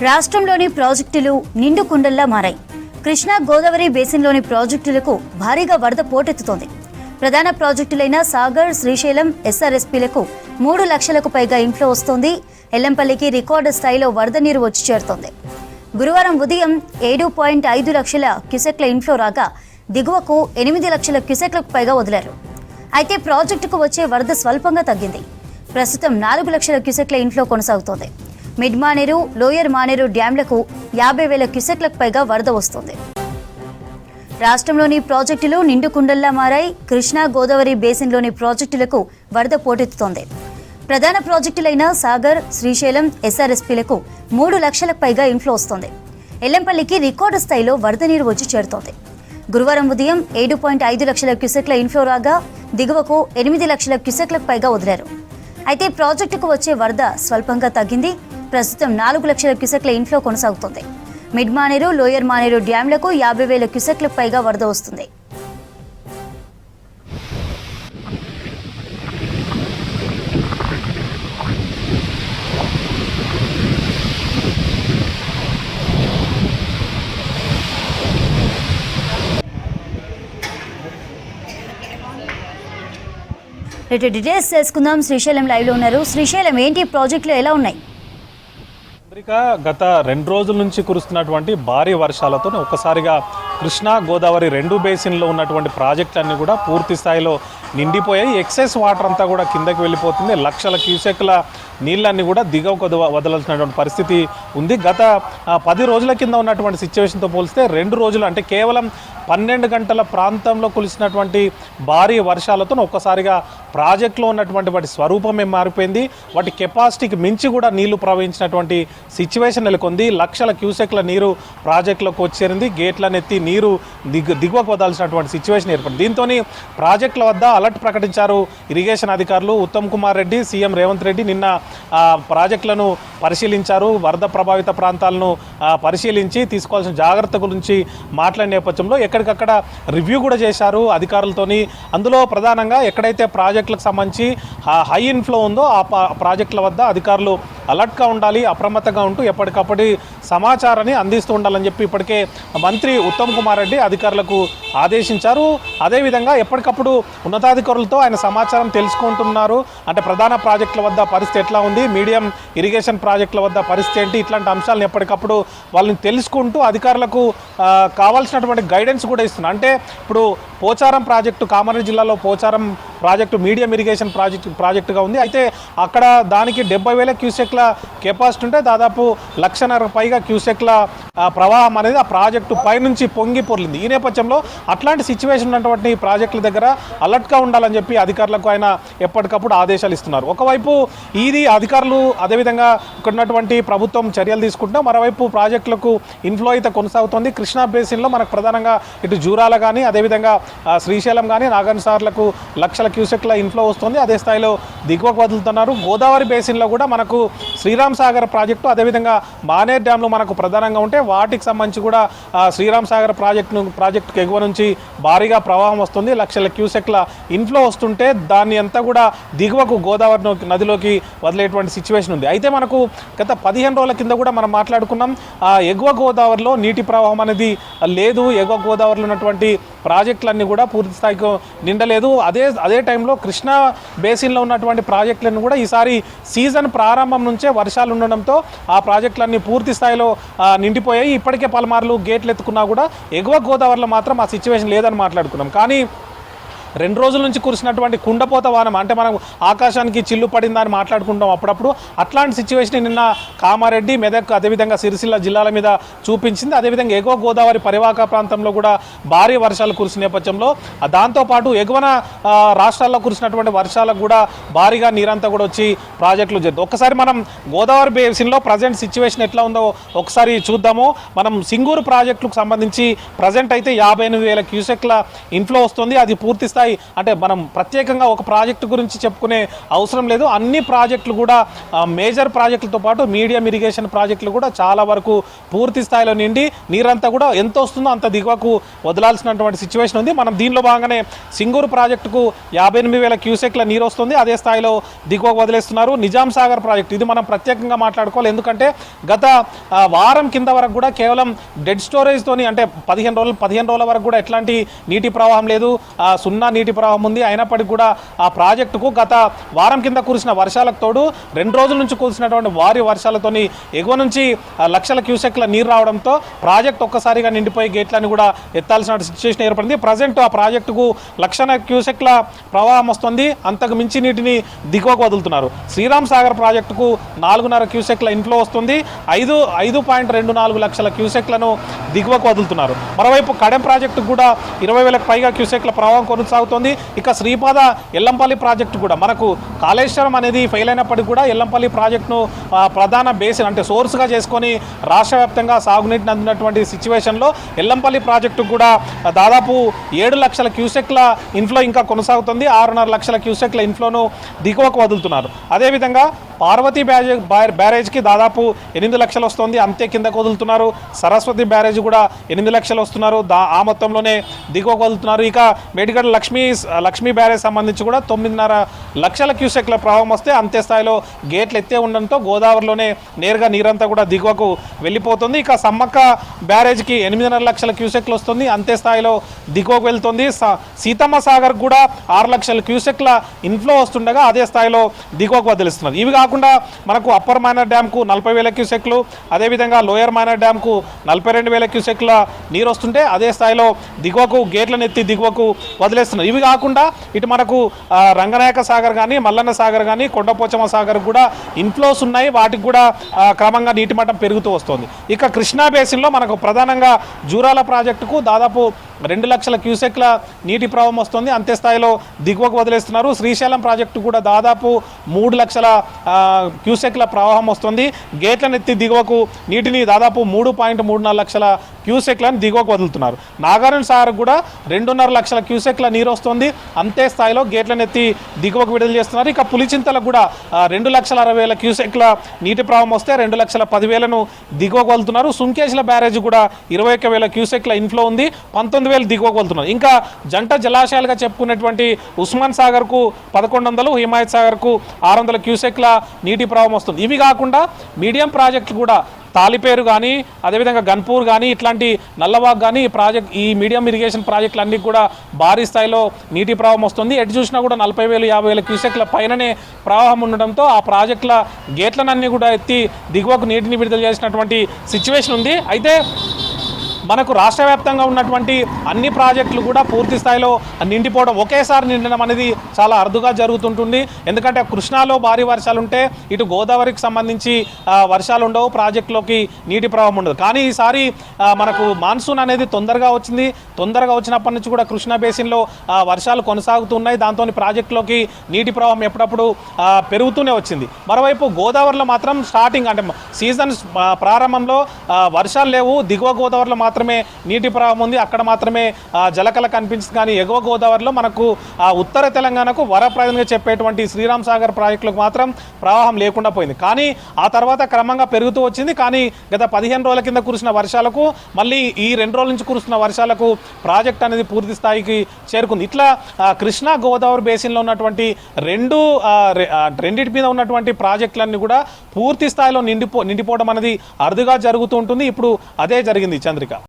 రాష్ట్రంలోని ప్రాజెక్టులు నిండు కుండల్లా మారాయి. కృష్ణా గోదావరి బేసిన్లోని ప్రాజెక్టులకు భారీగా వరద పోటెత్తుతోంది. ప్రధాన ప్రాజెక్టులైన సాగర్, శ్రీశైలం, ఎస్ఆర్ఎస్పీలకు 3 లక్షలకు పైగా ఇన్ఫ్లో వస్తోంది. ఎల్లంపల్లికి రికార్డు స్థాయిలో వరద నీరు వచ్చి చేరుతోంది. గురువారం ఉదయం 7.5 లక్షల క్యూసెక్ల ఇన్ఫ్లో రాగా దిగువకు 8 లక్షల క్యూసెక్లకు పైగా వదిలారు. అయితే ప్రాజెక్టుకు వచ్చే వరద స్వల్పంగా తగ్గింది. ప్రస్తుతం 4 లక్షల క్యూసెక్ల ఇన్ఫ్లో కొనసాగుతోంది. మిడ్ మానేరు, లోయర్ మానేరు డ్యాంలకు 50,000 క్యూసెక్లకు పైగా వరద వస్తోంది. రాష్ట్రంలోని ప్రాజెక్టులు నిండు కుండల్లా మారాయి. కృష్ణా గోదావరి బేసిన్లోని ప్రాజెక్టులకు వరద పోటెత్తుతోంది. ప్రధాన ప్రాజెక్టులైన సాగర్, శ్రీశైలం, ఎస్ఆర్ఎస్పీలకు 3 లక్షలకు పైగా ఇన్ఫ్లో వస్తోంది. ఎల్లంపల్లికి రికార్డు స్థాయిలో వరద నీరు వచ్చి చేరుతోంది. గురువారం ఉదయం 7.5 లక్షల క్యూసెక్ల ఇన్ఫ్లో రాగా దిగువకు 8 లక్షల క్యూసెక్లకు పైగా వదిలారు. అయితే ప్రాజెక్టుకు వచ్చే వరద స్వల్పంగా తగ్గింది. ప్రస్తుతం 4 లక్షల క్యూసెక్ల ఇన్ఫ్లో కొనసాగుతోంది. మిడ్ మానేరు, లోయర్ మానేరు డ్యాంలకు 50,000 క్యూసెక్లకు పైగా వరద వస్తుంది. డీటెయిల్స్ తెలుసుకుందాం. శ్రీశైలం లైవ్ లో ఉన్నారు. శ్రీశైలం, ఏంటి ప్రాజెక్టులు ఎలా ఉన్నాయి? గత 2 రోజుల నుంచి కురుస్తున్నటువంటి భారీ వర్షాలతో ఒక్కసారిగా కృష్ణా గోదావరి 2 బేసిన్లో ఉన్నటువంటి ప్రాజెక్టులన్నీ కూడా పూర్తి స్థాయిలో నిండిపోయాయి. ఎక్సెస్ వాటర్ అంతా కూడా కిందకి వెళ్ళిపోతుంది. లక్షల క్యూసెక్ల నీళ్ళన్నీ కూడా దిగువకు వదలాల్సినటువంటి పరిస్థితి ఉంది. గత 10 రోజుల కింద ఉన్నటువంటి సిచ్యువేషన్తో పోలిస్తే 2 రోజులు అంటే కేవలం 12 గంటల ప్రాంతంలో కురిసినటువంటి భారీ వర్షాలతో ఒక్కసారిగా ప్రాజెక్టులో ఉన్నటువంటి వాటి స్వరూపమే మారిపోయింది. వాటి కెపాసిటీకి మించి కూడా నీళ్లు ప్రవహించినటువంటి సిచ్యువేషన్ నెలకొంది. లక్షల క్యూసెక్ల నీరు ప్రాజెక్టులోకి వచ్చేరింది. గేట్లను ఎత్తి నీరు దిగువకు వదాల్సినటువంటి సిచ్యువేషన్ ఏర్పడింది. దీంతో ప్రాజెక్టుల వద్ద అలర్ట్ ప్రకటించారు ఇరిగేషన్ అధికారులు. ఉత్తమ్ కుమార్ రెడ్డి, సీఎం రేవంత్ రెడ్డి నిన్న ప్రాజెక్టులను పరిశీలించారు. వరద ప్రభావిత ప్రాంతాలను పరిశీలించి తీసుకోవాల్సిన జాగ్రత్త గురించి మాట్లాడిన నేపథ్యంలో ఎక్కడికక్కడ రివ్యూ కూడా చేశారు అధికారులతోని. అందులో ప్రధానంగా ఎక్కడైతే ప్రాజెక్టులకు సంబంధించి హై ఇన్ఫ్లో ఉందో ఆ ప్రాజెక్టుల వద్ద అధికారులు అలర్ట్గా ఉండాలి, అప్రమత్తంగా ఉంటూ ఎప్పటికప్పుడు సమాచారాన్ని అందిస్తూ ఉండాలని చెప్పి ఇప్పటికే మంత్రి ఉత్తమ్ కుమార్ రెడ్డి అధికారులకు ఆదేశించారు. అదేవిధంగా ఎప్పటికప్పుడు ఉన్నతాధికారులతో ఆయన సమాచారం తెలుసుకుంటున్నారు. అంటే ప్రధాన ప్రాజెక్టుల వద్ద పరిస్థితి ఎట్లా ఉంది, మీడియం ఇరిగేషన్ ప్రాజెక్టుల వద్ద పరిస్థితి ఏంటి, ఇట్లాంటి అంశాలను ఎప్పటికప్పుడు వాళ్ళని తెలుసుకుంటూ అధికారులకు కావాల్సినటువంటి గైడెన్స్ కూడా ఇస్తున్నారు. అంటే ఇప్పుడు పోచారం ప్రాజెక్టు, కామారెడ్డి జిల్లాలో పోచారం ప్రాజెక్టు మీడియం ఇరిగేషన్ ప్రాజెక్టుగా ఉంది. అయితే అక్కడ దానికి 70,000 క్యూసెక్ల కెపాసిటీ ఉంటే దాదాపు 1,50,000 పైగా క్యూసెక్ల ప్రవాహం అనేది ఆ ప్రాజెక్టు పైనుంచి పొంగి పొర్లింది. ఈ నేపథ్యంలో అట్లాంటి సిచ్యువేషన్ ఉన్నటువంటి ప్రాజెక్టుల దగ్గర అలర్ట్గా ఉండాలని చెప్పి అధికారులకు ఆయన ఎప్పటికప్పుడు ఆదేశాలు ఇస్తున్నారు. ఒకవైపు ఇది అధికారులు, అదేవిధంగా ఇక్కడ ఉన్నటువంటి ప్రభుత్వం చర్యలు తీసుకుంటున్నా, మరోవైపు ప్రాజెక్టులకు ఇన్ఫ్లో అయితే కొనసాగుతోంది. కృష్ణా బేసిన్లో మనకు ప్రధానంగా ఇటు జూరాల కానీ, అదేవిధంగా శ్రీశైలం కానీ, నాగన్ సార్లకు లక్షల క్యూసెక్ల ఇన్ఫ్లో వస్తుంది. అదే స్థాయిలో దిగువకు వదులుతున్నారు. గోదావరి బేసిన్లో కూడా మనకు శ్రీరామ్ సాగర్ ప్రాజెక్టు, అదేవిధంగా మానేర్ డ్యాంలు మనకు ప్రధానంగా ఉంటే వాటికి సంబంధించి కూడా శ్రీరామ్ సాగర్ ప్రాజెక్టుకు ఎగువ నుంచి భారీగా ప్రవాహం వస్తుంది. లక్షల క్యూసెక్ల ఇన్ఫ్లో వస్తుంటే దాన్ని అంతా కూడా దిగువకు గోదావరి నదిలోకి వదిలేటువంటి సిచ్యువేషన్ ఉంది. అయితే మనకు గత 15 రోజుల కింద కూడా మనం మాట్లాడుకున్నాం, ఎగువ గోదావరిలో నీటి ప్రవాహం అనేది లేదు. ఎగువ గోదావరిలో ఉన్నటువంటి ప్రాజెక్టులన్నీ కూడా పూర్తి స్థాయికి నిండలేదు. అదే టైంలో కృష్ణా బేసిన్లో ఉన్నటువంటి ప్రాజెక్టులను కూడా ఈసారి సీజన్ ప్రారంభం నుంచే వర్షాలు ఉండడంతో ఆ ప్రాజెక్టులన్నీ పూర్తి స్థాయిలో నిండిపోయాయి. ఇప్పటికే పలుమార్లు గేట్లు ఎత్తుకున్నా కూడా ఎగువ గోదావరిలో మాత్రం ఆ సిచ్యువేషన్ లేదని మాట్లాడుకున్నాం. కానీ 2 రోజుల నుంచి కురిసినటువంటి కుండపోత వానం, అంటే మనం ఆకాశానికి చిల్లు పడిందని మాట్లాడుకుంటాం అప్పుడప్పుడు, అట్లాంటి సిచ్యువేషన్ నిన్న కామారెడ్డి, మెదక్, అదేవిధంగా సిరిసిల్ల జిల్లాల మీద చూపించింది. అదేవిధంగా ఎగువ గోదావరి పరివాహక ప్రాంతంలో కూడా భారీ వర్షాలు కురిసిన నేపథ్యంలో దాంతోపాటు ఎగువన రాష్ట్రాల్లో కురిసినటువంటి వర్షాలకు కూడా భారీగా నీరంతా కూడా వచ్చి ప్రాజెక్టులు జరిగింది. ఒక్కసారి మనం గోదావరి బేసిన్లో ప్రజెంట్ సిచ్యువేషన్ ఎట్లా ఉందో ఒకసారి చూద్దాము. మనం సింగూరు ప్రాజెక్టులకు సంబంధించి ప్రజెంట్ అయితే 58,000 క్యూసెక్ల ఇన్ఫ్లో వస్తుంది. అది పూర్తి స్థాయి స్థాయి అంటే మనం ప్రత్యేకంగా ఒక ప్రాజెక్టు గురించి చెప్పుకునే అవసరం లేదు. అన్ని ప్రాజెక్టులు కూడా మేజర్ ప్రాజెక్టులతో పాటు మీడియం ఇరిగేషన్ ప్రాజెక్టులు కూడా చాలా వరకు పూర్తి స్థాయిలో నిండి నీరంతా కూడా ఎంత వస్తుందో అంత దిగువకు వదలాల్సినటువంటి సిచ్యువేషన్ ఉంది. మనం దీనిలో భాగంగానే సింగూరు ప్రాజెక్టుకు 58,000 క్యూసెక్ల నీరు వస్తుంది, అదే స్థాయిలో దిగువకు వదిలేస్తున్నారు. నిజాం సాగర్ ప్రాజెక్టు ఇది మనం ప్రత్యేకంగా మాట్లాడుకోవాలి, ఎందుకంటే గత వారం కింద వరకు కూడా కేవలం డెడ్ స్టోరేజ్తోని అంటే 15 రోజుల వరకు కూడా ఎట్లాంటి నీటి ప్రవాహం లేదు, సున్నా నీటి ప్రవాహం ఉంది. అయినప్పటికీ కూడా ఆ ప్రాజెక్టుకు గత వారం కింద కురిసిన వర్షాలకు తోడు 2 రోజుల నుంచి కురిసినటువంటి భారీ వర్షాలతోని ఎగువ నుంచి లక్షల క్యూసెక్ల నీరు రావడంతో ప్రాజెక్ట్ ఒక్కసారిగా నిండిపోయి గేట్లను కూడా ఎత్తాల్సిన సిచ్యువేషన్ ఏర్పడింది. ప్రజెంట్ ఆ ప్రాజెక్టుకు 1,00,000 క్యూసెక్ల ప్రవాహం వస్తుంది, అంతకు మించి నీటిని దిగువకు వదులుతున్నారు. శ్రీరామ్ సాగర్ ప్రాజెక్టుకు 4.5 క్యూసెక్ల ఇన్ఫ్లో వస్తుంది, 5.24 లక్షల క్యూసెక్లను దిగువకు వదులుతున్నారు. మరోవైపు కడెం ప్రాజెక్టుకు కూడా 20,000కు పైగా క్యూసెక్ల ప్రవాహం కొనసాగుతోంది. ఇక శ్రీపాద ఎల్లంపల్లి ప్రాజెక్టు కూడా మనకు కాళేశ్వరం అనేది ఫెయిల్ అయినప్పటికీ కూడా ఎల్లంపల్లి ప్రాజెక్టును ప్రధాన బేసిన్ అంటే సోర్స్గా చేసుకొని రాష్ట్ర వ్యాప్తంగా సాగునీటిని అందినటువంటి సిచ్యువేషన్లో ఎల్లంపల్లి ప్రాజెక్టు కూడా దాదాపు 7 లక్షల క్యూసెక్ల ఇన్ఫ్లో ఇంకా కొనసాగుతుంది. 6.5 లక్షల క్యూసెక్ల ఇన్ఫ్లోను దిగువకు వదులుతున్నారు. అదేవిధంగా పార్వతీ బ్యారేజ్కి దాదాపు 8 లక్షలు వస్తుంది, అంతే కిందకు వదులుతున్నారు. సరస్వతి బ్యారేజ్ కూడా 8 లక్షలు వస్తున్నారు, ఆ మొత్తంలోనే దిగువకు వదులుతున్నారు. ఇక మేడిగడ్డ లక్ష్మీ బ్యారేజ్ సంబంధించి కూడా 9.5 లక్షల క్యూసెక్ల ప్రవాహం వస్తే అంతే స్థాయిలో గేట్లు ఎత్తే ఉండడంతో గోదావరిలోనే నేరుగా నీరంతా కూడా దిగువకు వెళ్ళిపోతుంది. ఇక సమ్మక్క బ్యారేజ్కి 8.5 లక్షల క్యూసెక్లు వస్తుంది, అంతే స్థాయిలో దిగువకు వెళ్తుంది. సీతమ్మ సాగర్ కూడా 6 లక్షల క్యూసెక్ల ఇన్ఫ్లో వస్తుండగా అదే స్థాయిలో దిగువకు వదిలిస్తున్నారు. ఇవి కాకుండా మనకు అప్పర్ మైనర్ డ్యామ్కు 40,000 క్యూసెక్లు, అదేవిధంగా లోయర్ మైనర్ డ్యామ్కు 42,000 క్యూసెక్ల నీరు వస్తుంటే అదే స్థాయిలో దిగువకు గేట్లను ఎత్తి దిగువకు వదిలేస్తున్నారు. ఇవి కాకుండా ఇటు మనకు రంగనాయక సాగర్ కానీ మల్లన్న సాగర్ కానీ కొండపోచమ్మ సాగర్ కూడా ఇన్ఫ్లోస్ ఉన్నాయి, వాటికి కూడా క్రమంగా నీటి మట్టం పెరుగుతూ వస్తుంది. ఇక కృష్ణా బేసిన్లో మనకు ప్రధానంగా జూరాల ప్రాజెక్టుకు దాదాపు 2 లక్షల క్యూసెక్ల నీటి ప్రవాహం వస్తుంది, అంతే స్థాయిలో దిగువకు వదిలేస్తున్నారు. శ్రీశైలం ప్రాజెక్టు కూడా దాదాపు 3 లక్షల క్యూసెక్ల ప్రవాహం వస్తుంది, గేట్లను ఎత్తి దిగువకు నీటిని దాదాపు 3.34 లక్షల క్యూసెక్లను దిగువకు వదులుతున్నారు. నాగార్జున సాగర్ కూడా 2.5 లక్షల క్యూసెక్ల నీరు వస్తుంది, అంతే స్థాయిలో గేట్లను ఎత్తి దిగువకు విడుదల చేస్తున్నారు. ఇక పులిచింతలకు కూడా 2,60,000 క్యూసెక్ల నీటి ప్రవాహం వస్తే 2,10,000ను దిగువకు వదులుతున్నారు. సుంకేశ్ల బ్యారేజ్ కూడా 21,000 క్యూసెక్ల ఇన్ఫ్లో ఉంది, 19,000 దిగువకు వదులుతున్నారు. ఇంకా జంట జలాశయాలుగా చెప్పుకునేటువంటి ఉస్మాన్ సాగర్కు 1,100, హిమాయత్ సాగర్కు 600 క్యూసెక్ల నీటి ప్రవాహం వస్తుంది. ఇవి కాకుండా మీడియం ప్రాజెక్టులు కూడా తాలిపేరు కానీ అదేవిధంగా గన్పూర్ కానీ ఇట్లాంటి నల్లవాగ్ కానీ ఈ మీడియం ఇరిగేషన్ ప్రాజెక్టులన్నీ కూడా భారీ స్థాయిలో నీటి ప్రవాహం వస్తుంది. ఎటు చూసినా కూడా 40,000, 50,000 క్యూసెక్ల పైననే ప్రవాహం ఉండడంతో ఆ ప్రాజెక్టుల గేట్లనన్నీ కూడా ఎత్తి దిగువకు నీటిని విడుదల చేసినటువంటి సిచ్యువేషన్ ఉంది. అయితే మనకు రాష్ట్ర వ్యాప్తంగా ఉన్నటువంటి అన్ని ప్రాజెక్టులు కూడా పూర్తి స్థాయిలో నిండిపోవడం, ఒకేసారి నిండడం అనేది చాలా అరుదుగా జరుగుతుంటుంది. ఎందుకంటే కృష్ణాలో భారీ వర్షాలు ఉంటే ఇటు గోదావరికి సంబంధించి వర్షాలు ఉండవు, ప్రాజెక్టులోకి నీటి ప్రవాహం ఉండదు. కానీ ఈసారి మనకు మాన్సూన్ అనేది తొందరగా వచ్చినప్పటి నుంచి కూడా కృష్ణా బేసిన్లో వర్షాలు కొనసాగుతున్నాయి, దాంతో ప్రాజెక్టులోకి నీటి ప్రవాహం ఎప్పుడప్పుడు పెరుగుతూనే వచ్చింది. మరోవైపు గోదావరిలో మాత్రం స్టార్టింగ్ అంటే సీజన్ ప్రారంభంలో వర్షాలు లేవు, దిగువ గోదావరిలో మాత్రమే నీటి ప్రవాహం ఉంది, అక్కడ మాత్రమే జలకళ కనిపించింది. కానీ ఎగువ గోదావరిలో మనకు ఉత్తర తెలంగాణకు వరప్రదంగా చెప్పేటువంటి శ్రీరామ్ సాగర్ ప్రాజెక్టులకు మాత్రం ప్రవాహం లేకుండా పోయింది. కానీ ఆ తర్వాత క్రమంగా పెరుగుతూ వచ్చింది. కానీ గత 15 రోజుల కింద కురిసిన వర్షాలకు మళ్ళీ ఈ 2 రోజుల నుంచి కురుస్తున్న వర్షాలకు ప్రాజెక్ట్ అనేది పూర్తి స్థాయికి చేరుకుంది. ఇట్లా కృష్ణా గోదావరి బేసిన్లో ఉన్నటువంటి రెండింటి మీద ఉన్నటువంటి ప్రాజెక్టులన్నీ కూడా పూర్తి స్థాయిలో నిండిపోవడం అనేది అరుదుగా జరుగుతూ ఉంటుంది. ఇప్పుడు అదే జరిగింది చంద్రిక.